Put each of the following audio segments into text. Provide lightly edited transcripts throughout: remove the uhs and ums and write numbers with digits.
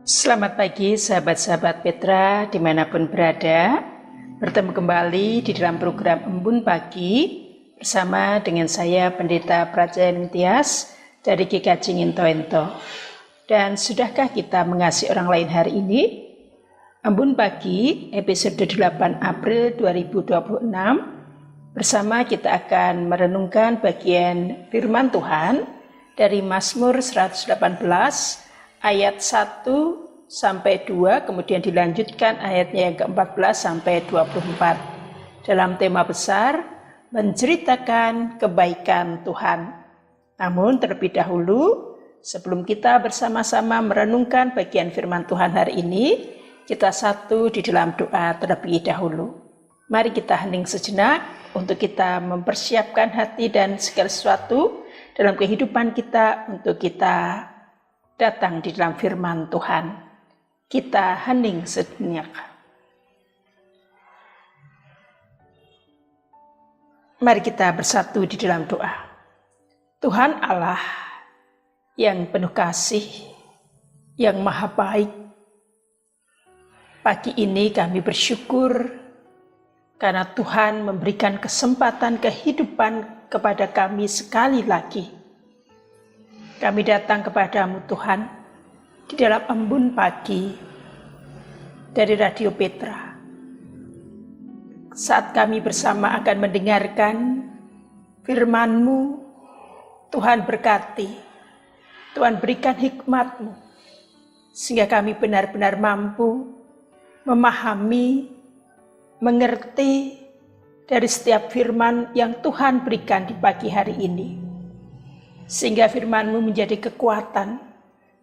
Selamat pagi sahabat-sahabat Petra dimanapun berada. Bertemu kembali di dalam program Embun Pagi bersama dengan saya Pendeta Prajayan Tias dari GKJ Nginto-Ento. Dan sudahkah kita mengasihi orang lain hari ini? Embun Pagi episode 8 April 2026. Bersama kita akan merenungkan bagian firman Tuhan dari Mazmur 118 ayat 1 sampai 2, kemudian dilanjutkan ayatnya yang ke-14 sampai 24. Dalam tema besar, menceritakan kebaikan Tuhan. Namun terlebih dahulu, sebelum kita bersama-sama merenungkan bagian firman Tuhan hari ini, kita satu di dalam doa terlebih dahulu. Mari kita hening sejenak untuk kita mempersiapkan hati dan segala sesuatu dalam kehidupan kita untuk kita datang di dalam firman Tuhan. Kita hening sejenak. Mari kita bersatu di dalam doa. Tuhan Allah yang penuh kasih, yang maha baik, pagi ini kami bersyukur karena Tuhan memberikan kesempatan kehidupan kepada kami sekali lagi. Kami datang kepadamu Tuhan di dalam embun pagi dari Radio Petra. Saat kami bersama akan mendengarkan firman-Mu, Tuhan berkati, Tuhan berikan hikmat-Mu, sehingga kami benar-benar mampu memahami, mengerti dari setiap firman yang Tuhan berikan di pagi hari ini. Sehingga firman-Mu menjadi kekuatan,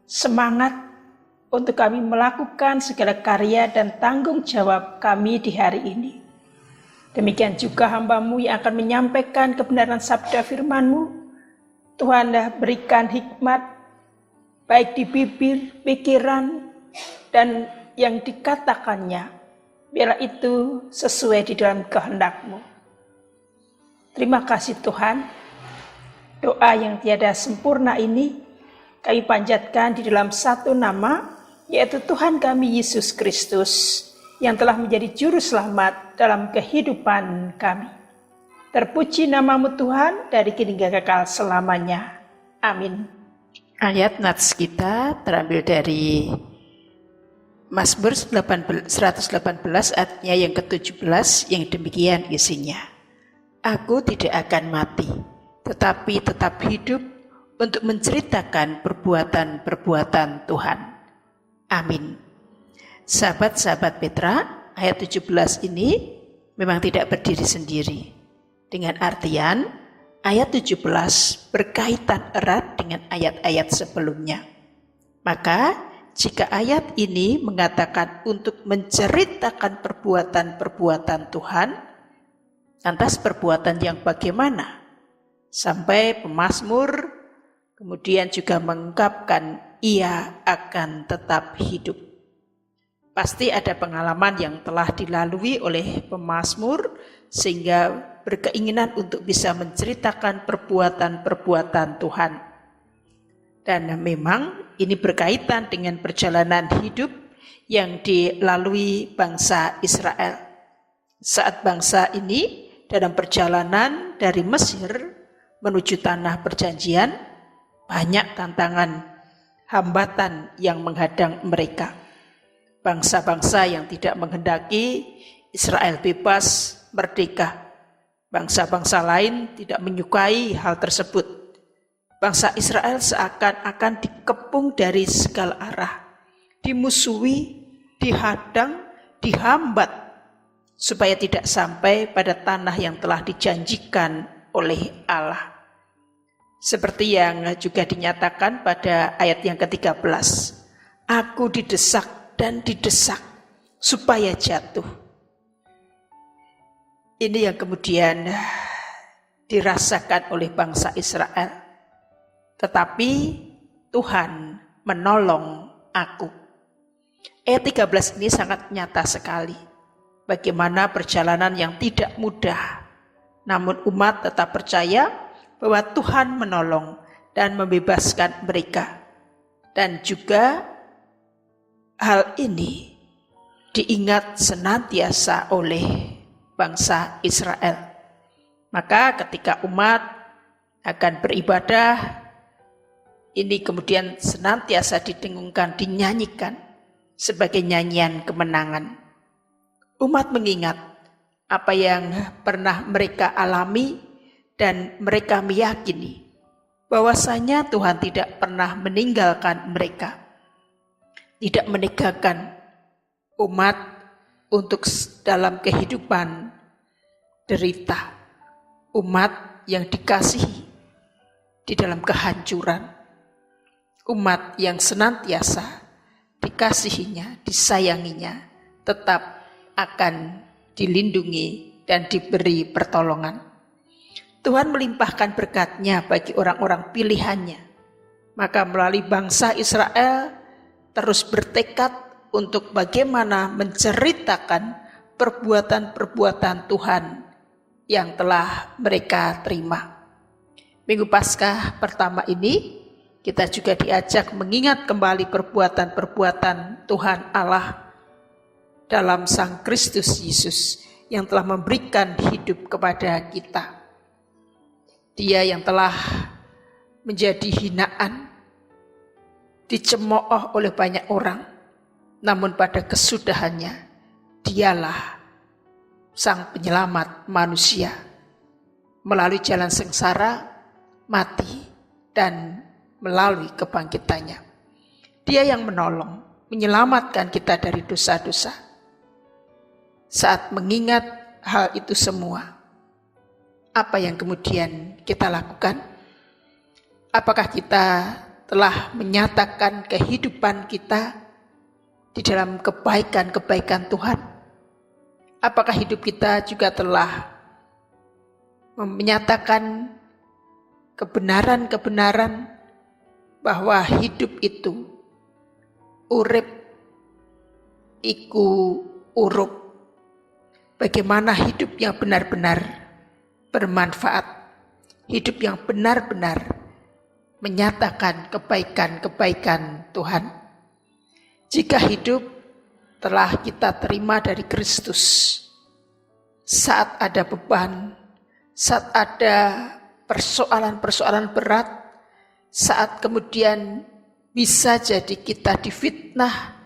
semangat untuk kami melakukan segala karya dan tanggung jawab kami di hari ini. Demikian juga hamba-Mu yang akan menyampaikan kebenaran sabda firman-Mu. Tuhanlah berikan hikmat, baik di bibir, pikiran, dan yang dikatakannya. Biarlah itu sesuai di dalam kehendak-Mu. Terima kasih Tuhan. Doa yang tiada sempurna ini kami panjatkan di dalam satu nama, yaitu Tuhan kami Yesus Kristus, yang telah menjadi juru selamat dalam kehidupan kami. Terpuji nama-Mu Tuhan dari kini hingga kekal selamanya. Amin. Ayat nats kita terambil dari Mazmur 118 ayatnya yang ke-17 yang demikian isinya. Aku tidak akan mati, tetapi tetap hidup untuk menceritakan perbuatan-perbuatan Tuhan. Amin. Sahabat-sahabat Petra, ayat 17 ini memang tidak berdiri sendiri. Dengan artian, ayat 17 berkaitan erat dengan ayat-ayat sebelumnya. Maka, jika ayat ini mengatakan untuk menceritakan perbuatan-perbuatan Tuhan, lantas perbuatan yang bagaimana? Sampai pemazmur kemudian juga mengungkapkan ia akan tetap hidup. Pasti ada pengalaman yang telah dilalui oleh pemazmur sehingga berkeinginan untuk bisa menceritakan perbuatan-perbuatan Tuhan. Dan memang ini berkaitan dengan perjalanan hidup yang dilalui bangsa Israel. Saat bangsa ini dalam perjalanan dari Mesir menuju tanah perjanjian, banyak tantangan, hambatan yang menghadang mereka. Bangsa-bangsa yang tidak menghendaki Israel bebas, merdeka. Bangsa-bangsa lain tidak menyukai hal tersebut. Bangsa Israel seakan-akan dikepung dari segala arah, dimusuhi, dihadang, dihambat, supaya tidak sampai pada tanah yang telah dijanjikan oleh Allah. Seperti yang juga dinyatakan pada ayat yang ke-13. Aku didesak dan didesak supaya jatuh. Ini yang kemudian dirasakan oleh bangsa Israel. Tetapi Tuhan menolong aku. Ayat 13 ini sangat nyata sekali. Bagaimana perjalanan yang tidak mudah. Namun umat tetap percaya bahwa Tuhan menolong dan membebaskan mereka. Dan juga Hal ini diingat senantiasa oleh bangsa Israel. Maka ketika umat akan beribadah, ini kemudian senantiasa didengungkan, dinyanyikan sebagai nyanyian kemenangan. Umat mengingat apa yang pernah mereka alami dan mereka meyakini bahwasanya Tuhan tidak pernah meninggalkan mereka, tidak meninggalkan umat untuk dalam kehidupan derita, umat yang dikasihi di dalam kehancuran, umat yang senantiasa dikasihinya, disayanginya, tetap akan dilindungi dan diberi pertolongan. Tuhan melimpahkan berkat-Nya bagi orang-orang pilihannya. Maka melalui bangsa Israel terus bertekad untuk bagaimana menceritakan perbuatan-perbuatan Tuhan yang telah mereka terima. Minggu Paskah pertama ini kita juga diajak mengingat kembali perbuatan-perbuatan Tuhan Allah dalam Sang Kristus Yesus yang telah memberikan hidup kepada kita. Dia yang telah menjadi hinaan, dicemooh oleh banyak orang, namun pada kesudahannya dialah Sang Penyelamat manusia melalui jalan sengsara, mati, dan melalui kebangkitannya. Dia yang menolong, menyelamatkan kita dari dosa-dosa. Saat mengingat hal itu semua, apa yang kemudian kita lakukan? Apakah kita telah menyatakan kehidupan kita di dalam kebaikan-kebaikan Tuhan? Apakah hidup kita juga telah menyatakan kebenaran-kebenaran bahwa hidup itu urip iku urup? Bagaimana hidup yang benar-benar bermanfaat, hidup yang benar-benar menyatakan kebaikan-kebaikan Tuhan. Jika hidup telah kita terima dari Kristus, saat ada beban, saat ada persoalan-persoalan berat, saat kemudian bisa jadi kita difitnah,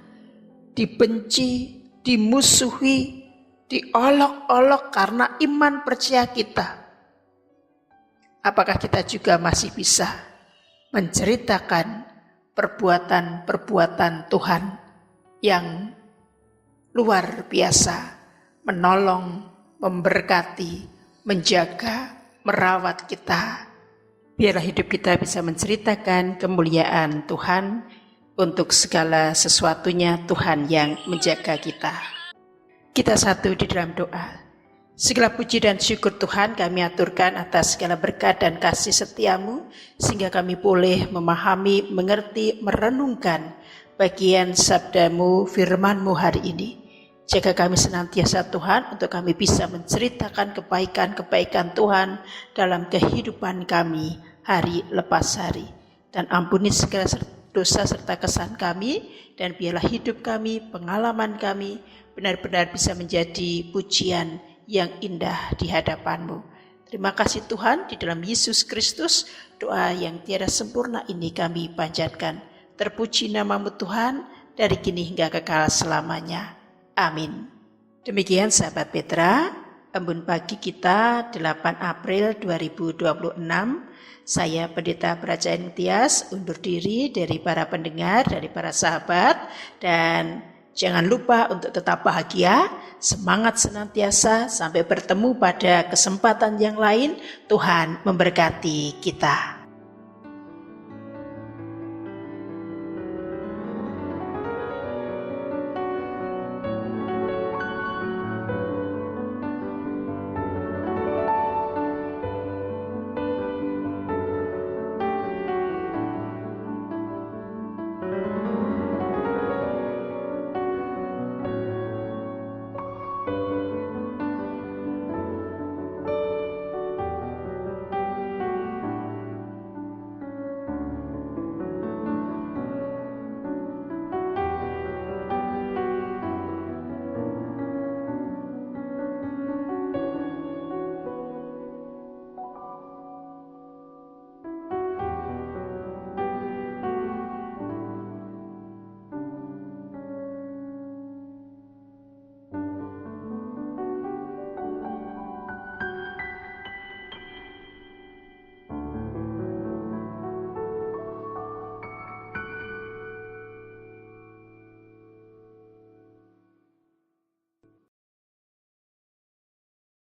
dibenci, dimusuhi, diolok-olok karena iman percaya kita. Apakah kita juga masih bisa menceritakan perbuatan-perbuatan Tuhan yang luar biasa, menolong, memberkati, menjaga, merawat kita? Biarlah hidup kita bisa menceritakan kemuliaan Tuhan. Untuk segala sesuatunya Tuhan yang menjaga kita. Kita satu di dalam doa. Segala puji dan syukur Tuhan kami aturkan atas segala berkat dan kasih setiamu, sehingga kami boleh memahami, mengerti, merenungkan bagian sabdamu, firmanmu hari ini. Jaga kami senantiasa Tuhan, untuk kami bisa menceritakan kebaikan-kebaikan Tuhan dalam kehidupan kami hari lepas hari. Dan ampuni segala dosa serta kesalahan kami, dan biarlah hidup kami, pengalaman kami benar-benar bisa menjadi pujian yang indah di hadapan-Mu. Terima kasih Tuhan, di dalam Yesus Kristus, doa yang tiada sempurna ini kami panjatkan. Terpuji nama-Mu Tuhan, dari kini hingga kekal selamanya. Amin. Demikian sahabat Petra, embun pagi kita 8 April 2026. Saya Pendeta Prajayan Tias undur diri dari para pendengar, dari para sahabat, dan jangan lupa untuk tetap bahagia, semangat senantiasa, sampai bertemu pada kesempatan yang lain. Tuhan memberkati kita.